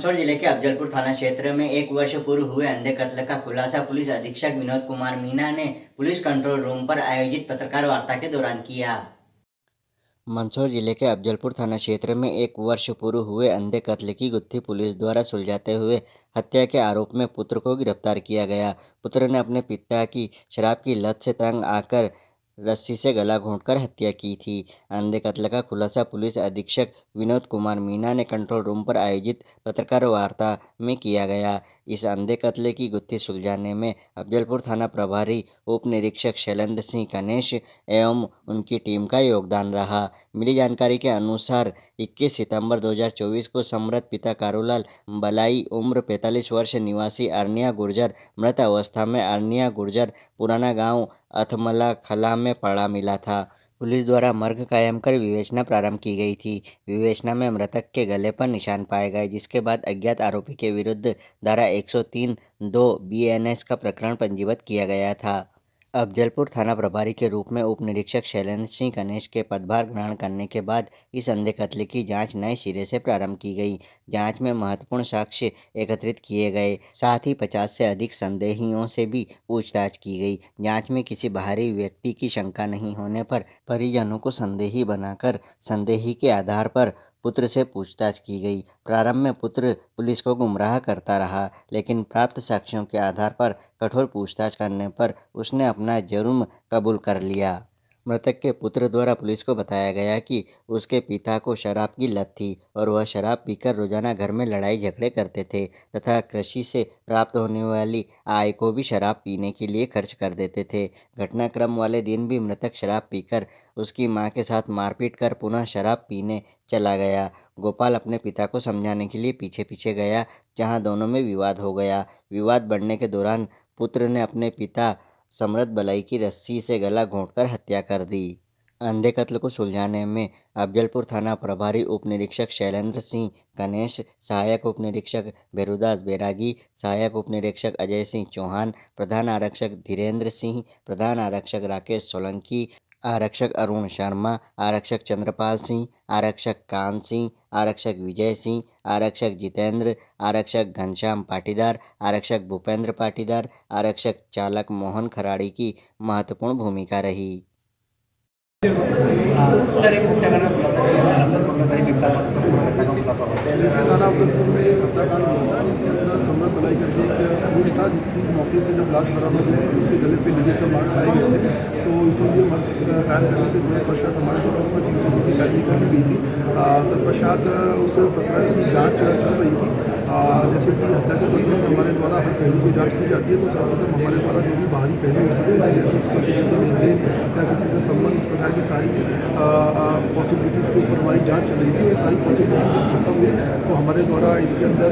मंदसौर जिले के अफजलपुर थाना क्षेत्र में 1 वर्ष पूर्व हुए अंधे कत्ल का खुलासा पुलिस अधीक्षक विनोद कुमार मीना ने पुलिस कंट्रोल रूम पर आयोजित पत्रकार वार्ता के दौरान किया। मंदसौर जिले के अफजलपुर थाना क्षेत्र में 1 वर्ष पूर्व हुए अंधे कत्ल की गुत्थी पुलिस द्वारा सुलझाते हुए हत्या के आरोप में पुत्र को गिरफ्तार किया गया। पुत्र ने अपने पिता की शराब की लत से तंग आकर रस्सी से गला घोंटकर हत्या की थी। अंधे कत्ल का खुलासा पुलिस अधीक्षक विनोद कुमार मीना ने कंट्रोल रूम पर आयोजित पत्रकार वार्ता में किया गया। इस अंधे कत्ल की गुत्थी सुलझाने में अफजलपुर थाना प्रभारी उप निरीक्षक शैलेंद्र सिंह गणेश एवं उनकी टीम का योगदान रहा। मिली जानकारी के अनुसार 21 सितंबर 2024 को समृद्ध पिता कारूलाल बलाई उम्र 45 वर्ष निवासी अरनिया गुर्जर मृत अवस्था में अरनिया गुर्जर पुराना गांव अथमला खला में पड़ा मिला था। पुलिस द्वारा मर्ग कायम कर विवेचना प्रारंभ की गई थी। विवेचना में मृतक के गले पर निशान पाए गए, जिसके बाद अज्ञात आरोपी के विरुद्ध धारा 103(2) BNS का प्रकरण पंजीबद्ध किया गया था। अफजलपुर थाना प्रभारी के रूप में उप निरीक्षक शैलेंद्र सिंह गणेश के पदभार ग्रहण करने के बाद इस अंधे कत्ल की जांच नए सिरे से प्रारंभ की गई। जांच में महत्वपूर्ण साक्ष्य एकत्रित किए गए, साथ ही 50 से अधिक संदेहियों से भी पूछताछ की गई। जांच में किसी बाहरी व्यक्ति की शंका नहीं होने पर परिजनों को संदेही बनाकर संदेही के आधार पर पुत्र से पूछताछ की गई। प्रारंभ में पुत्र पुलिस को गुमराह करता रहा, लेकिन प्राप्त साक्ष्यों के आधार पर कठोर पूछताछ करने पर उसने अपना जुर्म कबूल कर लिया। मृतक के पुत्र द्वारा पुलिस को बताया गया कि उसके पिता को शराब की लत थी और वह शराब पीकर रोजाना घर में लड़ाई झगड़े करते थे तथा कृषि से प्राप्त होने वाली आय को भी शराब पीने के लिए खर्च कर देते थे। घटनाक्रम वाले दिन भी मृतक शराब पीकर उसकी मां के साथ मारपीट कर पुनः शराब पीने चला गया। गोपाल अपने पिता को समझाने के लिए पीछे पीछे गया, जहां दोनों में विवाद हो गया। विवाद बढ़ने के दौरान पुत्र ने अपने पिता समृद्ध बलई की रस्सी से गला घोंटकर हत्या कर दी। अंधे कत्ल को सुलझाने में अफजलपुर थाना प्रभारी उप निरीक्षक शैलेंद्र सिंह गणेश, सहायक उप निरीक्षक भेरुदास बैरागी, सहायक उप निरीक्षक अजय सिंह चौहान, प्रधान आरक्षक धीरेन्द्र सिंह, प्रधान आरक्षक राकेश सोलंकी, आरक्षक अरुण शर्मा, आरक्षक चंद्रपाल सिंह, आरक्षक कान सिंह, आरक्षक विजय सिंह, आरक्षक जितेंद्र, आरक्षक घनश्याम पाटीदार, आरक्षक भूपेंद्र पाटीदार, आरक्षक चालक मोहन खराड़ी की महत्वपूर्ण भूमिका रही। सर एक हत्याकांड खुलासा किया नंबर 15 तारीख एक साल देखिए, थाना अफजलपुर में एक हत्याकांड हुआ था, जिसके अंदर समृद्ध बलाई करके एक पुरुष था, जिसकी मौके से जब लाश बरामद हुई थी तो उसके गले पे लीगेचर मार्क पाए गए थे। तो इसीलिए मर्ग कायम करने के तुरंत पश्चात हमारे द्वारा उसमें 302 की कार्रवाई कर ली गई थी। तत्पश्चात उस प्रकरण की जाँच चल रही थी। जैसे कि हत्या के प्रकरण में हमारे द्वारा हर पहलू की जाँच की जाती है, तो सर्वप्रथम हमारे द्वारा जो भी बाहरी पहलू हो सकते थे, जैसे उसका किसी से लेन देन या किसी से संबंध, इस प्रकार की सारी पॉसिबिलिटीज़ के ऊपर हमारी जांच चल रही थी। वह सारी पॉसिबिलिटीज जब खत्म हुई तो हमारे द्वारा इसके अंदर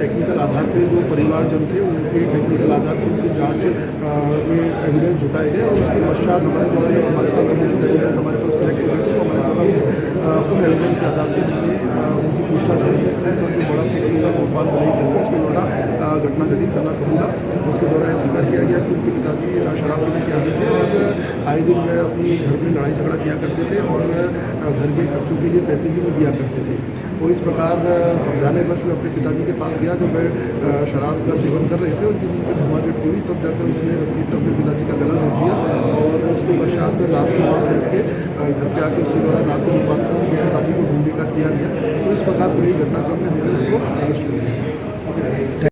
टेक्निकल आधार पे जो परिवारजन थे उनके टेक्निकल आधार पर उनकी जांच में एविडेंस जुटाए गए और उसके पश्चात हमारे द्वारा जब हमारे पास समुचित एविडेंस हमारे पास कलेक्ट हो गए थे तो हमारे द्वारा उन एविडेंस के आधार पर हमने उनकी पूछताछ करी। जिसमें उनका जो बड़ा पुत्र था गोपाल बलाई करके उसके द्वारा घटना घटित करना कबूला। उसके द्वारा यह स्वीकार किया गया कि उनके पिताजी शराब पीने की आदत है और आए दिन वह अपनी घर में लड़ाई झगड़ा किया करते थे और घर के खर्चों के लिए पैसे भी नहीं दिया करते थे। तो इस प्रकार समझाने बस मैं अपने पिताजी के पास गया जब वह शराब का सेवन कर रहे थे और जिन पर धुआंझट हुई, तब जाकर उसने रस्सी से अपने पिताजी का गला घोट दिया और उसके पश्चात लाश को वहाँ फेंक के घर पे आके उसके द्वारा नाक में बात कर पिताजी को ढूंढने का किया गया। तो इस प्रकार पूरी घटनाक्रम में हमने उसको अरेस्ट कर लिया।